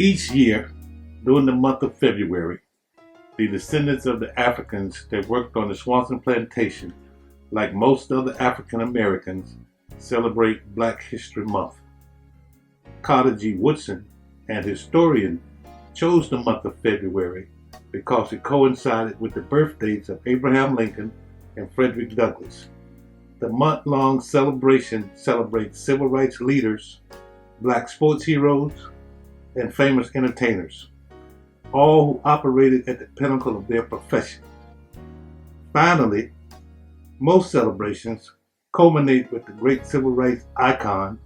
Each year, during the month of February, the descendants of the Africans that worked on the Swanson plantation, like most other African Americans, celebrate Black History Month. Carter G. Woodson, an historian, chose the month of February because it coincided with the birthdays of Abraham Lincoln and Frederick Douglass. The month-long celebration celebrates civil rights leaders, Black sports heroes, and famous entertainers, all who operated at the pinnacle of their profession. Finally, most celebrations culminate with the great civil rights icon,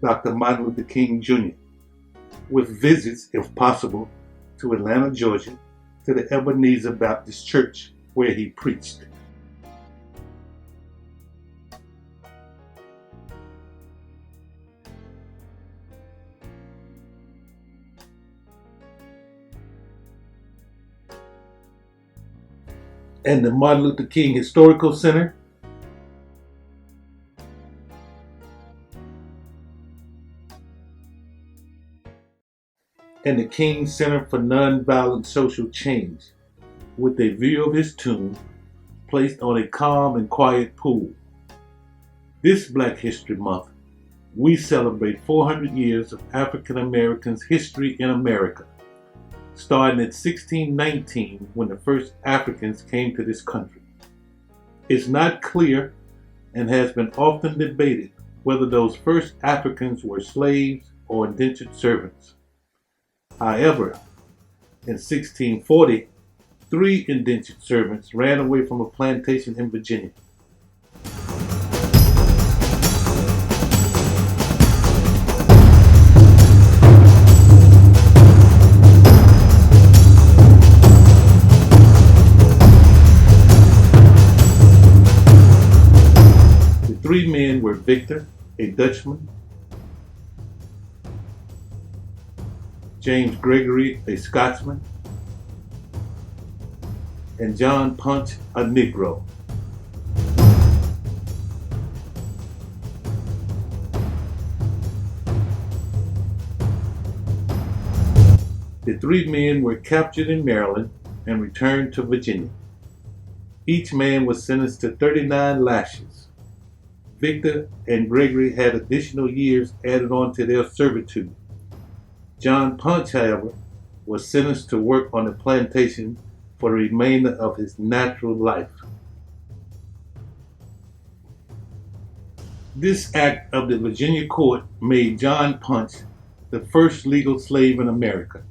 Dr. Martin Luther King Jr., with visits, if possible, to Atlanta, Georgia, to the Ebenezer Baptist Church, where he preached. And the Martin Luther King Historical Center, and the King Center for Nonviolent Social Change, with a view of his tomb placed on a calm and quiet pool. This Black History Month, we celebrate 400 years of African Americans' history in America, starting at 1619 when the first Africans came to this country. It's not clear and has been often debated whether those first Africans were slaves or indentured servants. However, in 1640, 3 indentured servants ran away from a plantation in Virginia. The 3 men were Victor, a Dutchman, James Gregory, a Scotsman, and John Punch, a Negro. The 3 men were captured in Maryland and returned to Virginia. Each man was sentenced to 39 lashes. Victor and Gregory had additional years added on to their servitude. John Punch, however, was sentenced to work on the plantation for the remainder of his natural life. This act of the Virginia court made John Punch the first legal slave in America.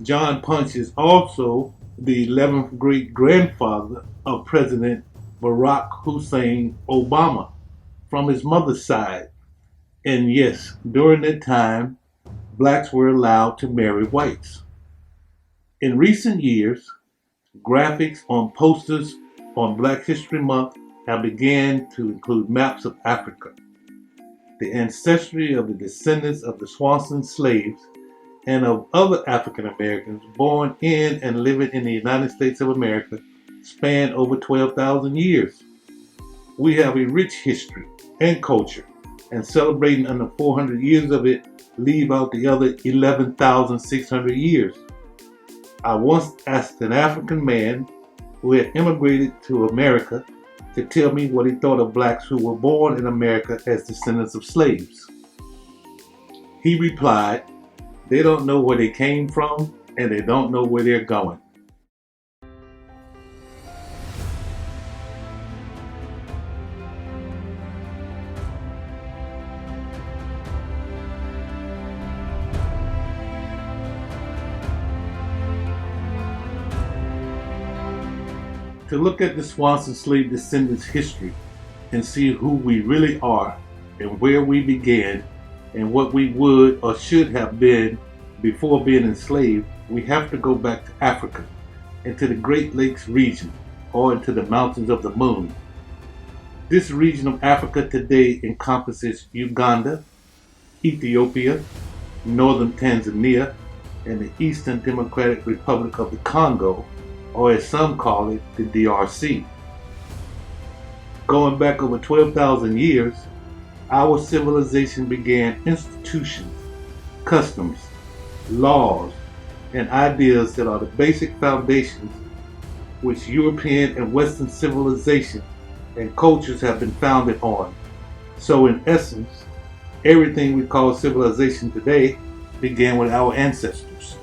John Punch is also the 11th great-grandfather of President Barack Hussein Obama from his mother's side. And yes, during that time, Blacks were allowed to marry whites. In recent years, graphics on posters on Black History Month have begun to include maps of Africa, the ancestry of the descendants of the Swanson slaves, and of other African Americans born in and living in the United States of America span over 12,000 years. We have a rich history and culture, and celebrating under 400 years of it leave out the other 11,600 years. I once asked an African man who had immigrated to America to tell me what he thought of blacks who were born in America as descendants of slaves. He replied, "They don't know where they came from and they don't know where they're going." To look at the Swanson slave descendants' history and see who we really are and where we began and what we would or should have been before being enslaved, we have to go back to Africa, into the Great Lakes region, or into the mountains of the moon. This region of Africa today encompasses Uganda, Ethiopia, northern Tanzania, and the Eastern Democratic Republic of the Congo, or as some call it, the DRC. Going back over 12,000 years, our civilization began institutions, customs, laws, and ideas that are the basic foundations which European and Western civilization and cultures have been founded on. So in essence, everything we call civilization today began with our ancestors.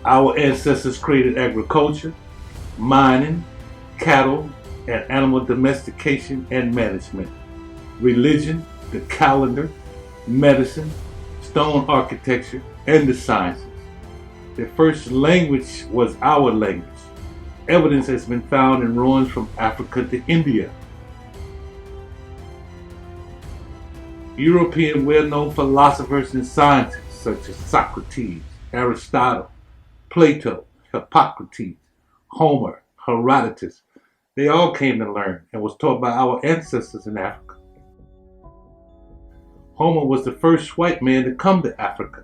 Our ancestors created agriculture, mining, cattle, and animal domestication and management, religion, the calendar, medicine, stone architecture, and the sciences. The first language was our language. Evidence has been found in ruins from Africa to India. European well-known philosophers and scientists such as Socrates, Aristotle, Plato, Hippocrates, Homer, Herodotus, they all came to learn and was taught by our ancestors in Africa. Homer was the first white man to come to Africa.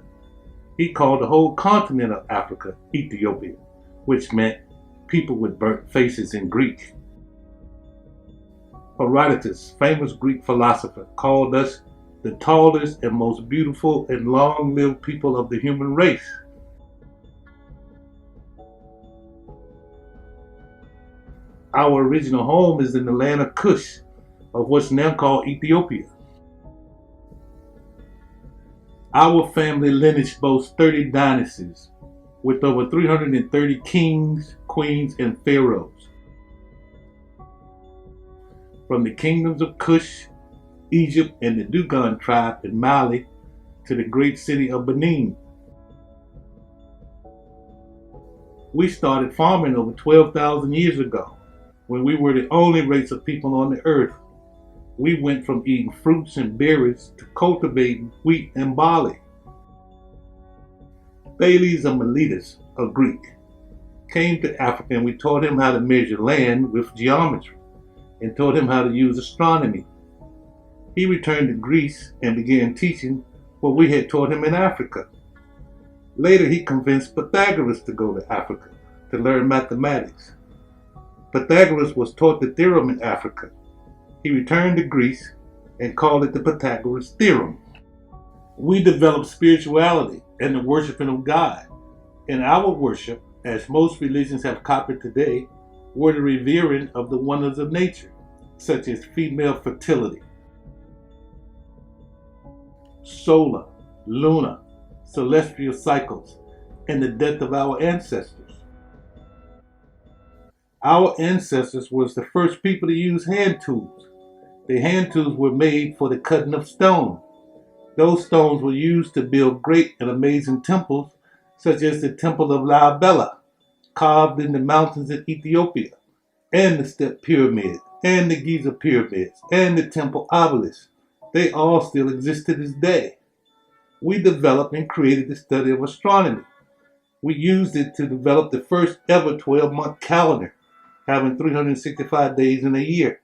He called the whole continent of Africa Ethiopia, which meant people with burnt faces in Greek. Herodotus, famous Greek philosopher, called us the tallest and most beautiful and long-lived people of the human race. Our original home is in the land of Kush, of what's now called Ethiopia. Our family lineage boasts 30 dynasties, with over 330 kings, queens, and pharaohs. From the kingdoms of Kush, Egypt, and the Dogon tribe in Mali to the great city of Benin. We started farming over 12,000 years ago, when we were the only race of people on the earth. We went from eating fruits and berries to cultivating wheat and barley. Thales of Miletus, a Greek, came to Africa and we taught him how to measure land with geometry and taught him how to use astronomy. He returned to Greece and began teaching what we had taught him in Africa. Later, he convinced Pythagoras to go to Africa to learn mathematics. Pythagoras was taught the theorem in Africa. He returned to Greece and called it the Pythagoras theorem. We developed spirituality and the worshiping of God. In our worship, as most religions have copied today, were the revering of the wonders of nature, such as female fertility, solar, lunar, celestial cycles, and the death of our ancestors. Our ancestors was the first people to use hand tools. The hand tools were made for the cutting of stone. Those stones were used to build great and amazing temples, such as the Temple of Lalibela, carved in the mountains in Ethiopia, and the Step Pyramid, and the Giza Pyramids, and the Temple obelisks. They all still exist to this day. We developed and created the study of astronomy. We used it to develop the first ever 12-month calendar, having 365 days in a year.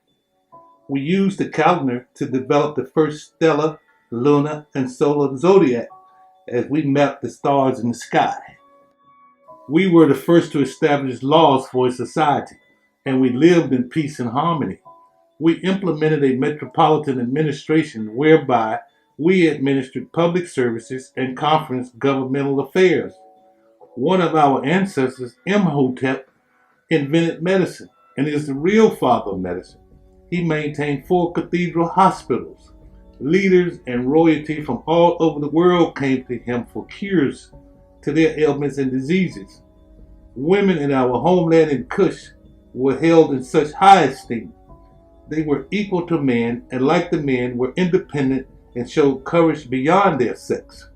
We used the calendar to develop the first stellar, lunar, and solar zodiac as we mapped the stars in the sky. We were the first to establish laws for a society, and we lived in peace and harmony. We implemented a metropolitan administration whereby we administered public services and conferenced governmental affairs. One of our ancestors, Imhotep, invented medicine and is the real father of medicine. He maintained 4 cathedral hospitals. Leaders and royalty from all over the world came to him for cures to their ailments and diseases. Women in our homeland in Kush were held in such high esteem. They were equal to men and, like the men, were independent and showed courage beyond their sex.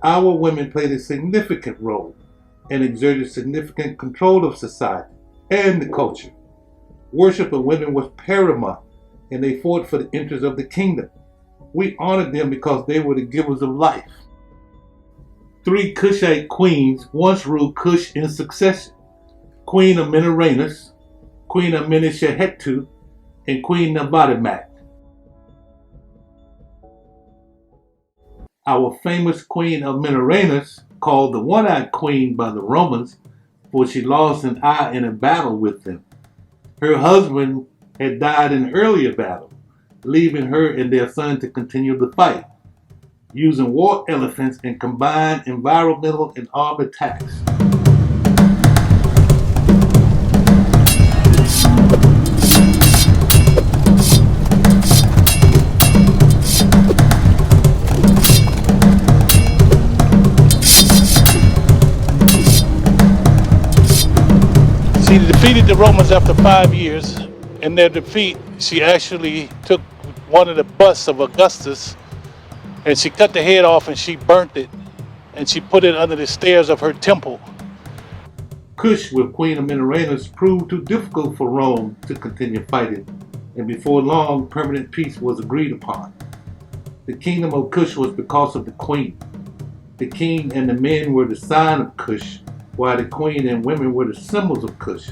Our women played a significant role and exerted significant control of society and the culture. Worship of women was paramount, and they fought for the interests of the kingdom. We honored them because they were the givers of life. 3 Kushite queens once ruled Kush in succession: Queen Amenarrenas, Queen Ameneshehetu, and Queen Nabatamat. Our famous Queen Amenarrenas, called the One-Eyed Queen by the Romans, for she lost an eye in a battle with them. Her husband had died in an earlier battle, leaving her and their son to continue the fight, using war elephants and combined environmental and armed attacks. She defeated the Romans after 5 years. In their defeat, she actually took one of the busts of Augustus and she cut the head off and she burnt it and she put it under the stairs of her temple. Kush with Queen Amenorrenas proved too difficult for Rome to continue fighting, and before long permanent peace was agreed upon. The kingdom of Kush was because of the queen. The king and the men were the sign of Kush, while the queen and women were the symbols of Kush.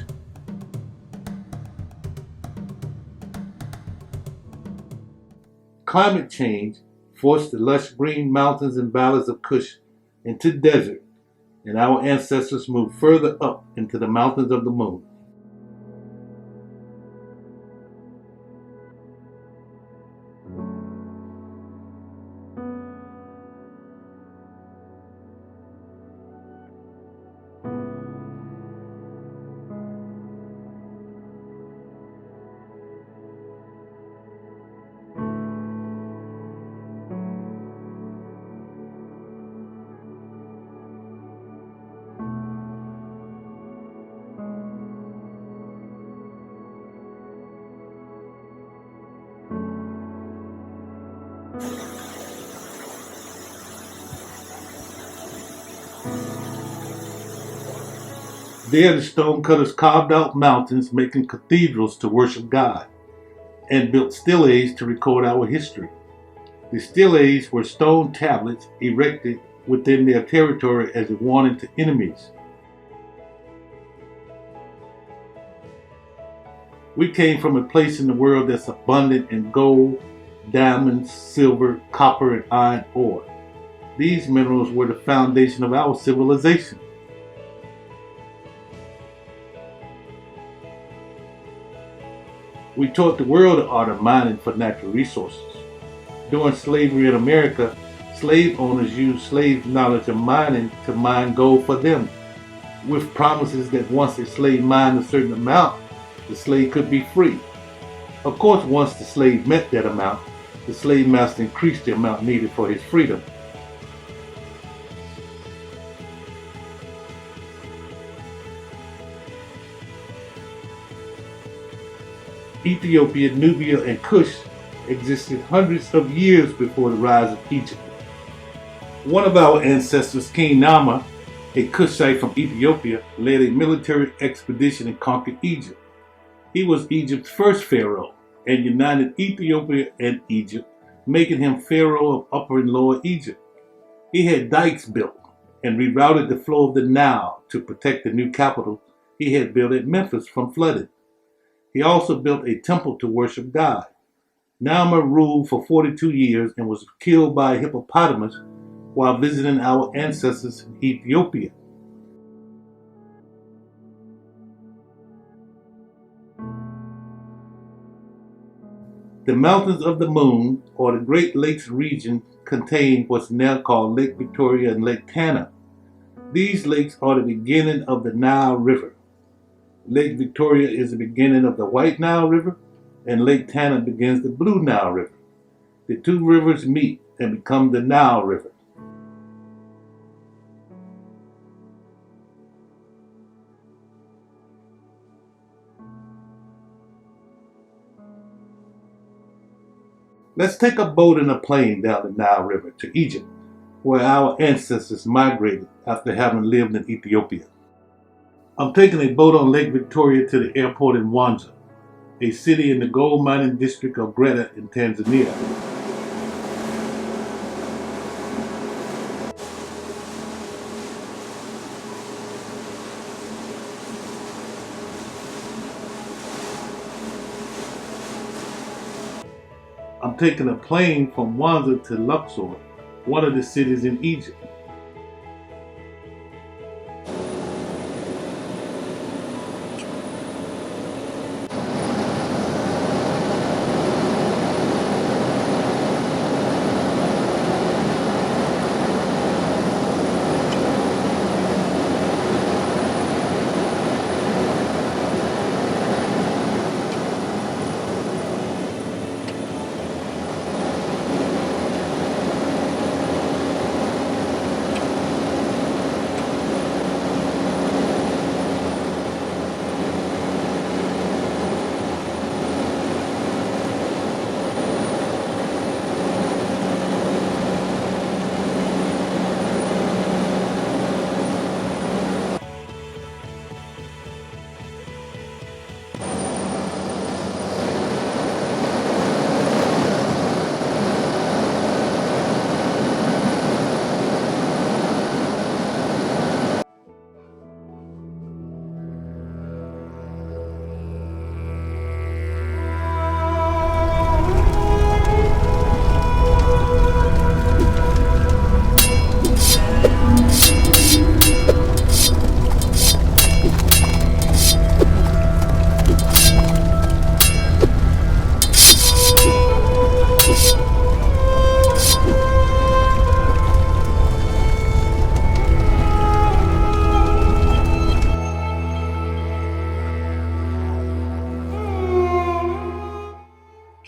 Climate change forced the lush green mountains and valleys of Kush into desert, and our ancestors moved further up into the mountains of the moon. There the stonecutters carved out mountains, making cathedrals to worship God, and built steles to record our history. The steles were stone tablets erected within their territory as a warning to enemies. We came from a place in the world that's abundant in gold, diamonds, silver, copper, and iron ore. These minerals were the foundation of our civilization. We taught the world the art of mining for natural resources. During slavery in America, slave owners used slaves' knowledge of mining to mine gold for them, with promises that once a slave mined a certain amount, the slave could be free. Of course, once the slave met that amount, the slave master increased the amount needed for his freedom. Ethiopia, Nubia, and Kush existed hundreds of years before the rise of Egypt. One of our ancestors, King Nama, a Kushite from Ethiopia, led a military expedition and conquered Egypt. He was Egypt's first pharaoh and united Ethiopia and Egypt, making him pharaoh of Upper and Lower Egypt. He had dikes built and rerouted the flow of the Nile to protect the new capital he had built at Memphis from flooding. He also built a temple to worship God. Nama ruled for 42 years and was killed by a hippopotamus while visiting our ancestors in Ethiopia. The mountains of the moon, or the Great Lakes region, contain what's now called Lake Victoria and Lake Tana. These lakes are the beginning of the Nile River. Lake Victoria is the beginning of the White Nile River, and Lake Tana begins the Blue Nile River. The two rivers meet and become the Nile River. Let's take a boat and a plane down the Nile River to Egypt, where our ancestors migrated after having lived in Ethiopia. I'm taking a boat on Lake Victoria to the airport in Mwanza, a city in the gold mining district of Greta in Tanzania. I'm taking a plane from Mwanza to Luxor, one of the cities in Egypt.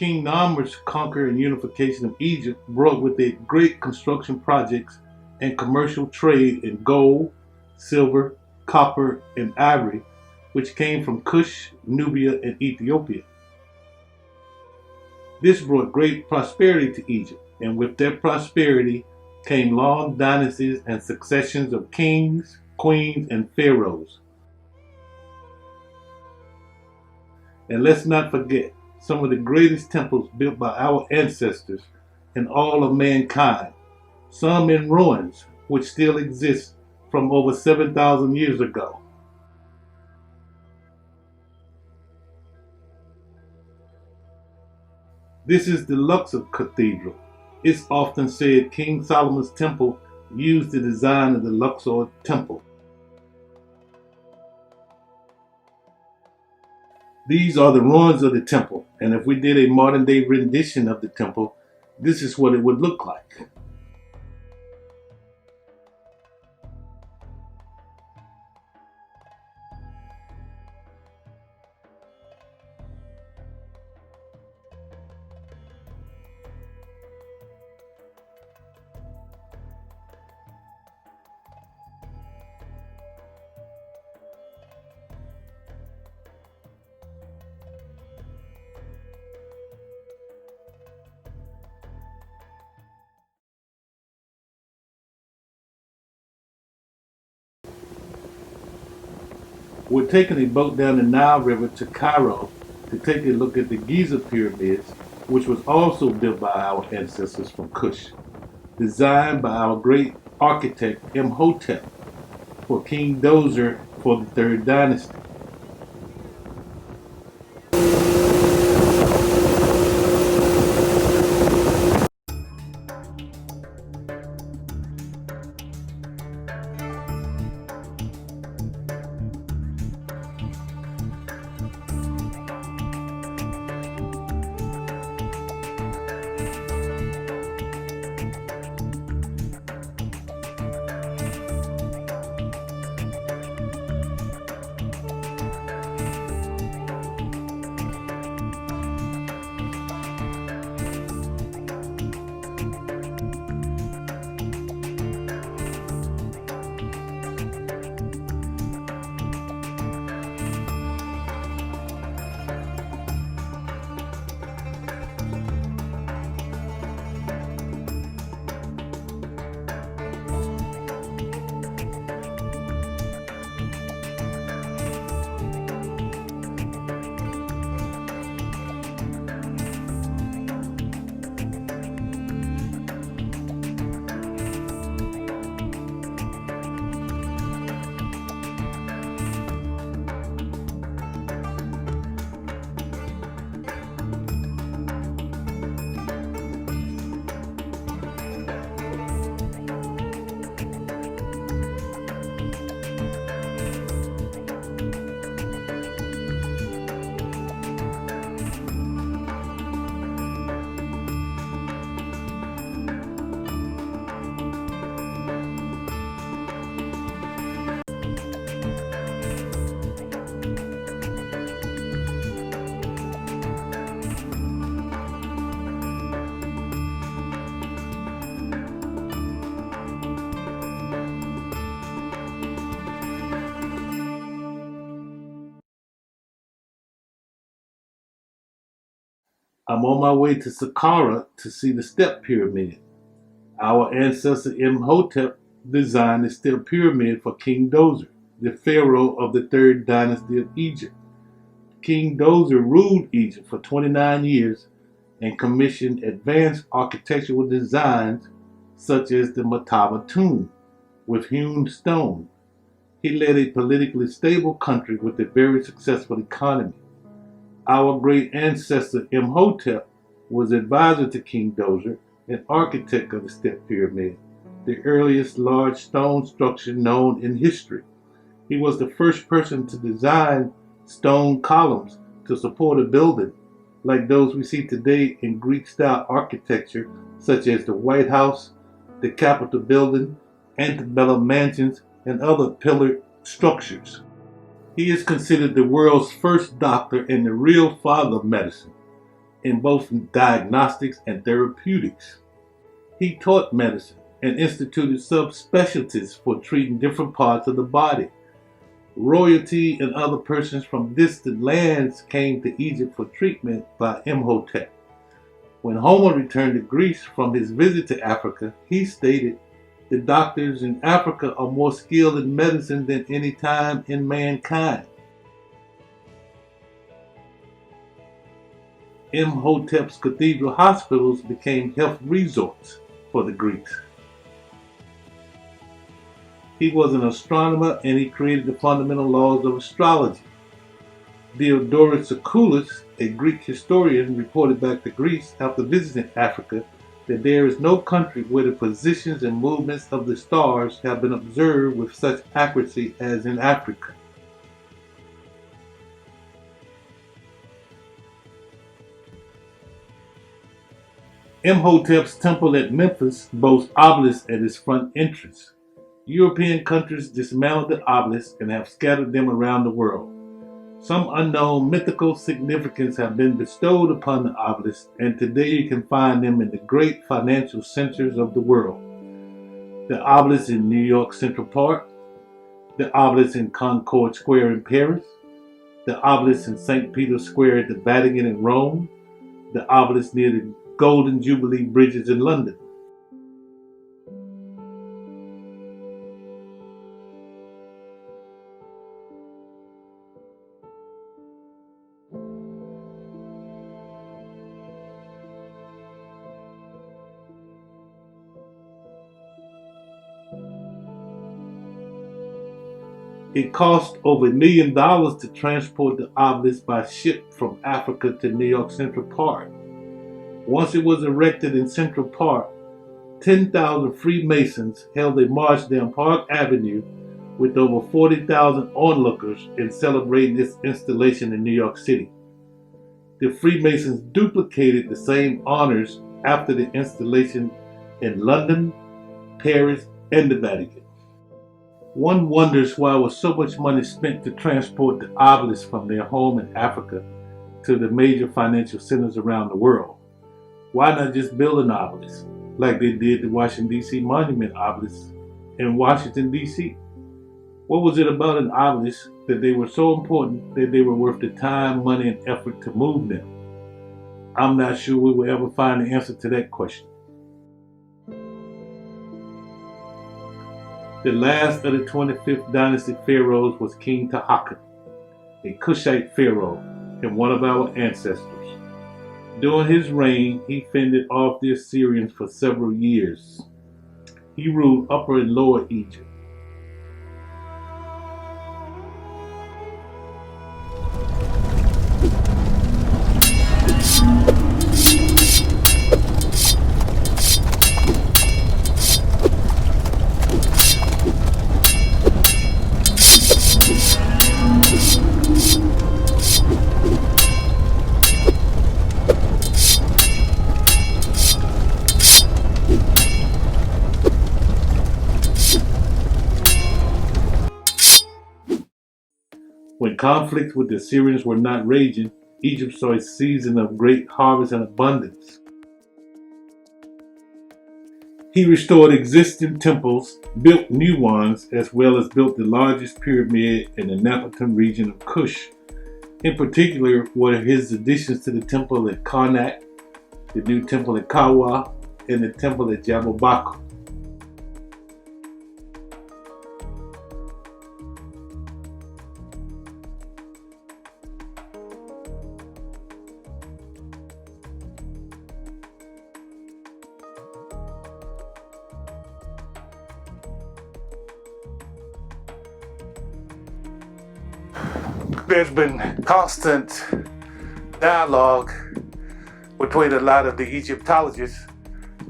King Narmer's conquer and unification of Egypt brought with it great construction projects and commercial trade in gold, silver, copper, and ivory, which came from Kush, Nubia, and Ethiopia. This brought great prosperity to Egypt, and with that prosperity came long dynasties and successions of kings, queens, and pharaohs. And let's not forget some of the greatest temples built by our ancestors in all of mankind, some in ruins, which still exist from over 7,000 years ago. This is the Luxor Cathedral. It's often said King Solomon's temple used the design of the Luxor temple. These are the ruins of the temple, and if we did a modern day rendition of the temple, this is what it would look like. We're taking a boat down the Nile River to Cairo to take a look at the Giza pyramids, which was also built by our ancestors from Kush, designed by our great architect Imhotep for King Dozer for the Third Dynasty. I'm on my way to Saqqara to see the Step Pyramid. Our ancestor Imhotep designed the Step Pyramid for King Dozer, the pharaoh of the Third Dynasty of Egypt. King Dozer ruled Egypt for 29 years and commissioned advanced architectural designs such as the Mataba tomb with hewn stone. He led a politically stable country with a very successful economy. Our great ancestor Imhotep was advisor to King Dozer and architect of the Step Pyramid, the earliest large stone structure known in history. He was the first person to design stone columns to support a building, like those we see today in Greek-style architecture, such as the White House, the Capitol Building, antebellum mansions, and other pillared structures. He is considered the world's first doctor and the real father of medicine. in both diagnostics and therapeutics. He taught medicine and instituted subspecialties for treating different parts of the body. Royalty and other persons from distant lands came to Egypt for treatment by Imhotep. When Homer returned to Greece from his visit to Africa, he stated, "The doctors in Africa are more skilled in medicine than any time in mankind." Imhotep's cathedral hospitals became health resorts for the Greeks. He was an astronomer and he created the fundamental laws of astrology. Diodorus Siculus, a Greek historian, reported back to Greece after visiting Africa that there is no country where the positions and movements of the stars have been observed with such accuracy as in Africa. Imhotep's temple at Memphis boasts obelisks at its front entrance. European countries dismantled the obelisks and have scattered them around the world. Some unknown mythical significance have been bestowed upon the obelisks, and today you can find them in the great financial centers of the world. The obelisk in New York Central Park, the obelisk in Concord Square in Paris, the obelisk in St. Peter's Square at the Vatican in Rome, the obelisk near the Golden Jubilee Bridges in London. It cost over $1 million to transport the obelisk by ship from Africa to New York Central Park. Once it was erected in Central Park, 10,000 Freemasons held a march down Park Avenue with over 40,000 onlookers in celebrating its installation in New York City. The Freemasons duplicated the same honors after the installation in London, Paris, and the Vatican. One wonders why was so much money spent to transport the obelisks from their home in Africa to the major financial centers around the world. Why not just build an obelisk, like they did the Washington, D.C. Monument obelisk in Washington, D.C.? What was it about an obelisk that they were so important that they were worth the time, money, and effort to move them? I'm not sure we will ever find the answer to that question. The last of the 25th dynasty pharaohs was King Taharqa, a Kushite pharaoh and one of our ancestors. During his reign, he fended off the Assyrians for several years. He ruled Upper and Lower Egypt. When conflicts with the Assyrians were not raging, Egypt saw a season of great harvest and abundance. He restored existing temples, built new ones, as well as built the largest pyramid in the Napatan region of Kush. In particular were his additions to the temple at Karnak, the new temple at Kawa, and the temple at Jabal Bakr. There's been constant dialogue between a lot of the Egyptologists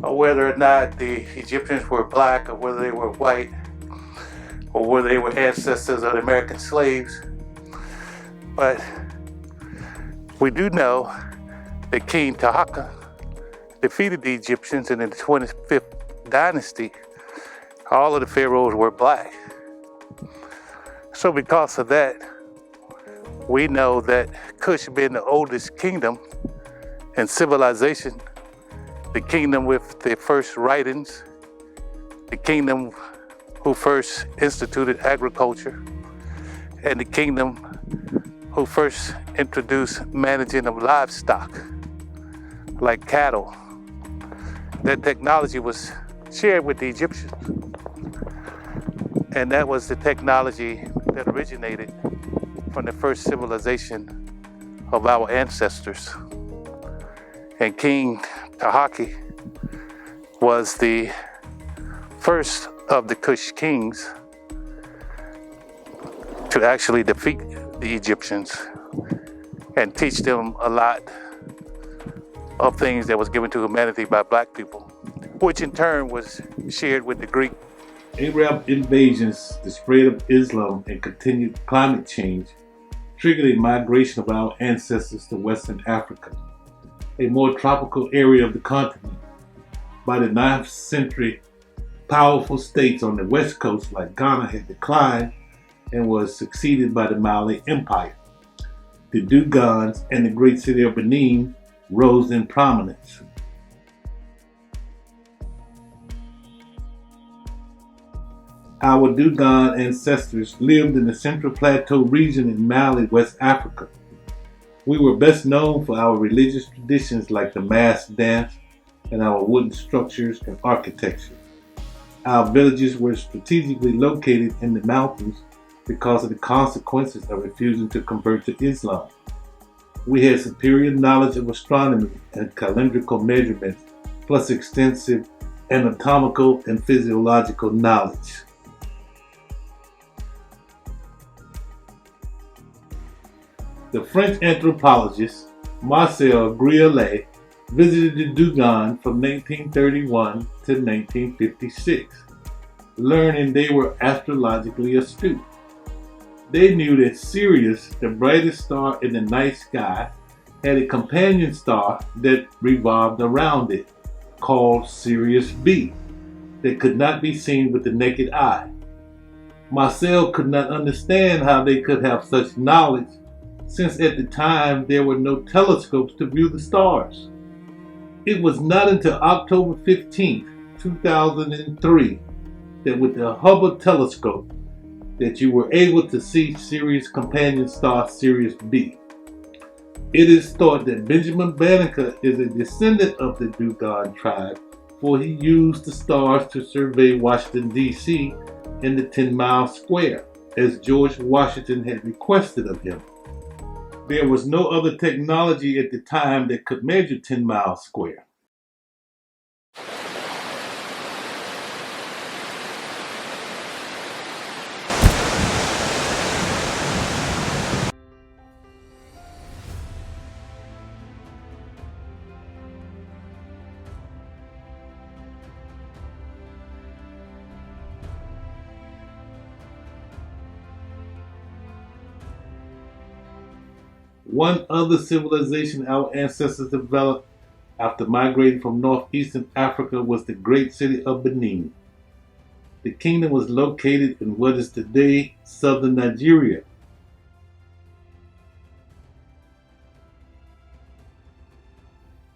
on whether or not the Egyptians were black or whether they were white or whether they were ancestors of the American slaves. But we do know that King Taharqa defeated the Egyptians, and in the 25th dynasty, all of the pharaohs were black. So because of that, we know that Kush, being the oldest kingdom, and civilization, the kingdom with the first writings, the kingdom who first instituted agriculture, and the kingdom who first introduced managing of livestock, like cattle. That technology was shared with the Egyptians. And that was the technology that originated from the first civilization of our ancestors. And King Tahaki was the first of the Kush kings to actually defeat the Egyptians and teach them a lot of things that was given to humanity by black people, which in turn was shared with the Greek. Arab invasions, the spread of Islam, and continued climate change triggered a migration of our ancestors to Western Africa, a more tropical area of the continent. By the 9th century, powerful states on the west coast like Ghana had declined and was succeeded by the Mali Empire. The Dogons and the great city of Benin rose in prominence. Our Dogon ancestors lived in the Central Plateau region in Mali, West Africa. We were best known for our religious traditions like the mass dance and our wooden structures and architecture. Our villages were strategically located in the mountains because of the consequences of refusing to convert to Islam. We had superior knowledge of astronomy and calendrical measurements, plus extensive anatomical and physiological knowledge. The French anthropologist Marcel Griaule visited the Dogon from 1931 to 1956, learning they were astrologically astute. They knew that Sirius, the brightest star in the night sky, had a companion star that revolved around it, called Sirius B, that could not be seen with the naked eye. Marcel could not understand how they could have such knowledge, since at the time there were no telescopes to view the stars. It was not until October 15, 2003, that with the Hubble telescope, that you were able to see Sirius' companion star Sirius B. It is thought that Benjamin Banneker is a descendant of the Dogon tribe, for he used the stars to survey Washington, D.C. in the 10-mile square, as George Washington had requested of him. There was no other technology at the time that could measure 10 miles square. One other civilization our ancestors developed after migrating from northeastern Africa was the great city of Benin. The kingdom was located in what is today southern Nigeria.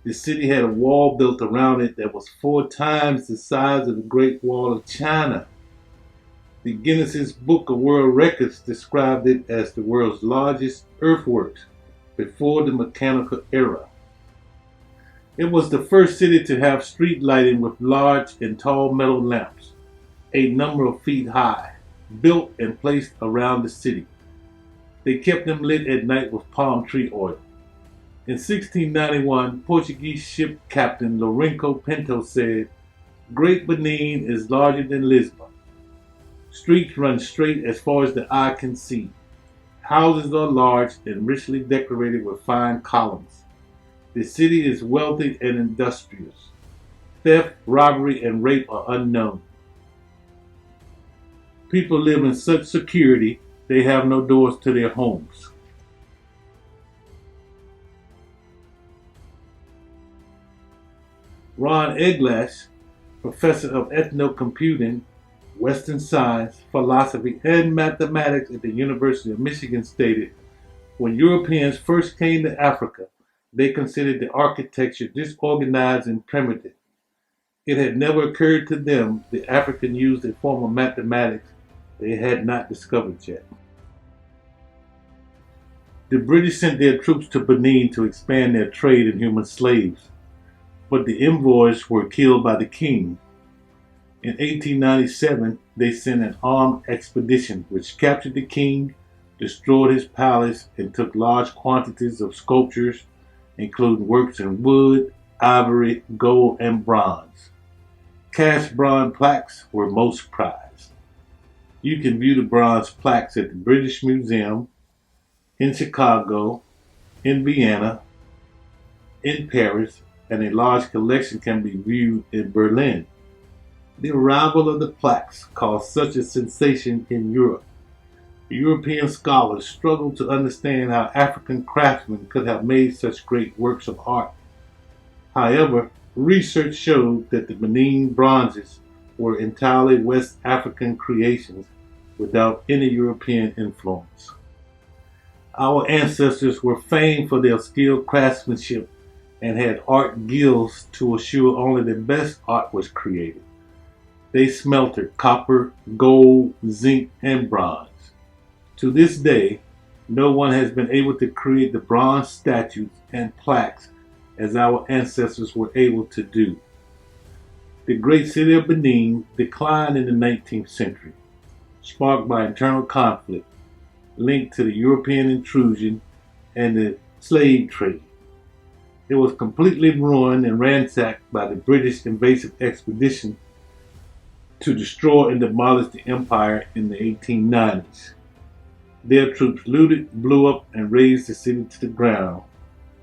The city had a wall built around it that was 4 times the size of the Great Wall of China. The Guinness Book of World Records described it as the world's largest earthworks before the mechanical era. It was the first city to have street lighting with large and tall metal lamps, a number of feet high, built and placed around the city. They kept them lit at night with palm tree oil. In 1691, Portuguese ship captain Lourenço Pinto said, "Great Benin is larger than Lisbon. Streets run straight as far as the eye can see. Houses are large and richly decorated with fine columns. The city is wealthy and industrious. Theft, robbery, and rape are unknown. People live in such security, they have no doors to their homes." Ron Eglash, professor of ethnocomputing, Western science, philosophy, and mathematics at the University of Michigan stated, "When Europeans first came to Africa, They considered the architecture disorganized and primitive. It had never occurred to them the African used a form of mathematics they had not discovered yet. The British sent their troops to Benin to expand their trade in human slaves, but the envoys were killed by the king. In 1897, they sent an armed expedition which captured the king, destroyed his palace, and took large quantities of sculptures, including works in wood, ivory, gold, and bronze. Cast bronze plaques were most prized. You can view the bronze plaques at the British Museum, in Chicago, in Vienna, in Paris, and a large collection can be viewed in Berlin. The arrival of the plaques caused such a sensation in Europe. European scholars struggled to understand how African craftsmen could have made such great works of art. However, research showed that the Benin bronzes were entirely West African creations without any European influence. Our ancestors were famed for their skilled craftsmanship and had art guilds to assure only the best art was created. They smelted copper, gold, zinc, and bronze. To this day, no one has been able to create the bronze statues and plaques as our ancestors were able to do. The great city of Benin declined in the 19th century, sparked by internal conflict linked to the European intrusion and the slave trade. It was completely ruined and ransacked by the British invasive expedition to destroy and demolish the empire in the 1890s. Their troops looted, blew up, and razed the city to the ground.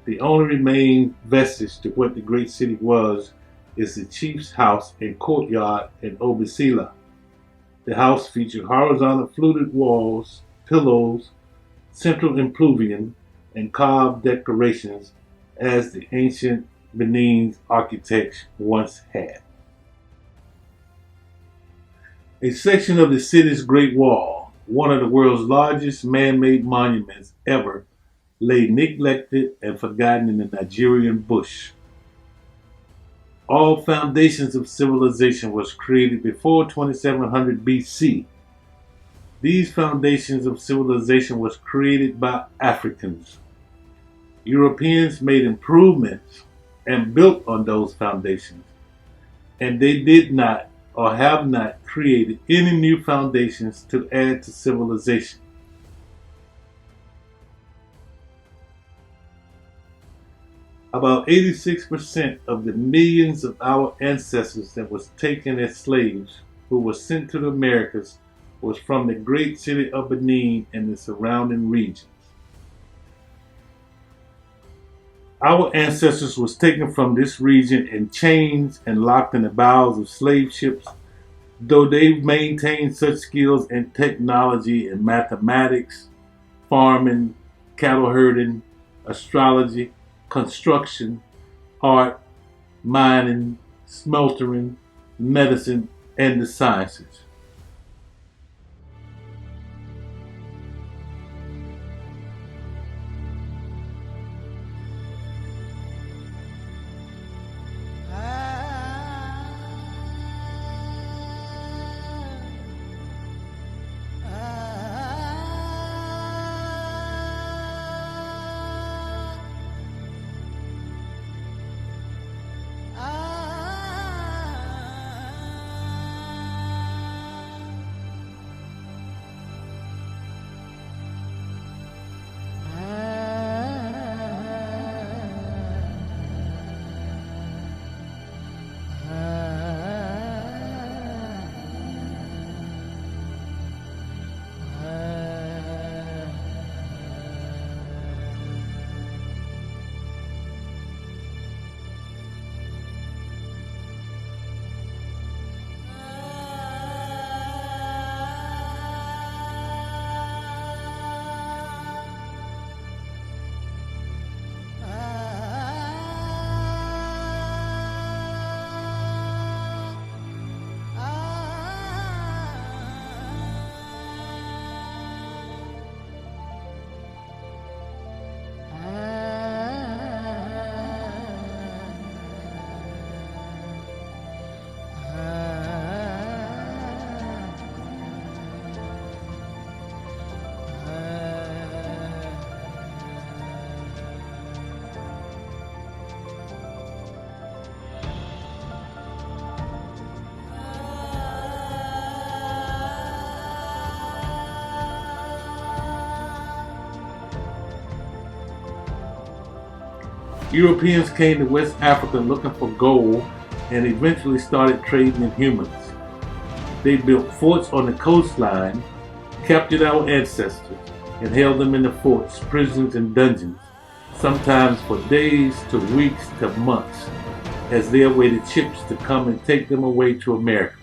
The only remaining vestige to what the great city was is the chief's house and courtyard in Obisila. The house featured horizontal fluted walls, pillows, central impluvium, and carved decorations as the ancient Benin's architects once had. A section of the city's Great Wall, one of the world's largest man-made monuments ever, lay neglected and forgotten in the Nigerian bush. All foundations of civilization was created before 2700 BC. These foundations of civilization was created by Africans. Europeans made improvements and built on those foundations, and they did not or have not created any new foundations to add to civilization. About 86% of the millions of our ancestors that was taken as slaves who were sent to the Americas was from the great city of Benin and the surrounding regions. Our ancestors was taken from this region in chains and locked in the bows of slave ships. Though they maintained such skills in technology and mathematics, farming, cattle herding, astrology, construction, art, mining, smeltering, medicine, and the sciences. Europeans came to West Africa looking for gold and eventually started trading in humans. They built forts on the coastline, captured our ancestors, and held them in the forts, prisons, and dungeons, sometimes for days to weeks to months, as they awaited ships to come and take them away to America.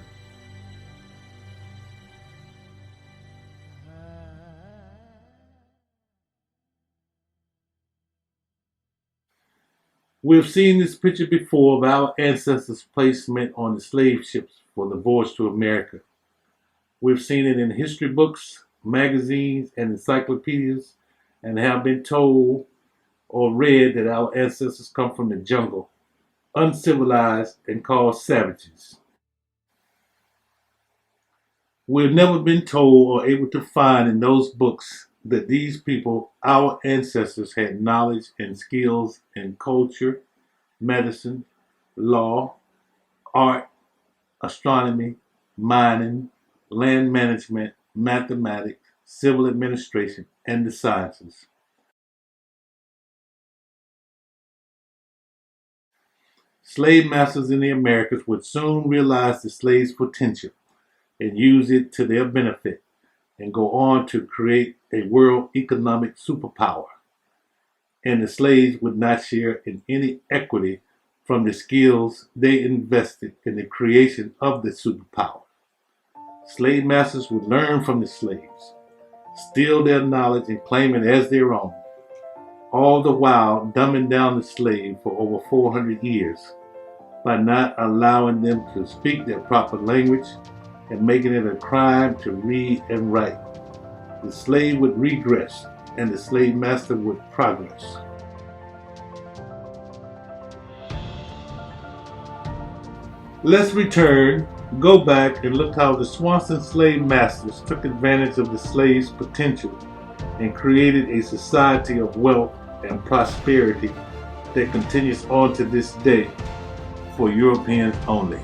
We've seen this picture before of our ancestors' placement on the slave ships for the voyage to America. We've seen it in history books, magazines, and encyclopedias, and have been told or read that our ancestors come from the jungle, uncivilized and called savages. We've never been told or able to find in those books that these people, our ancestors, had knowledge and skills in culture, medicine, law, art, astronomy, mining, land management, mathematics, civil administration, and the sciences. Slave masters in the Americas would soon realize the slaves' potential and use it to their benefit and go on to create a world economic superpower. And the slaves would not share in any equity from the skills they invested in the creation of the superpower. Slave masters would learn from the slaves, steal their knowledge and claim it as their own, all the while dumbing down the slave for over 400 years by not allowing them to speak their proper language and making it a crime to read and write. The slave would regress and the slave master would progress. Let's return, go back, and look how the Swanson slave masters took advantage of the slave's potential and created a society of wealth and prosperity that continues on to this day for Europeans only.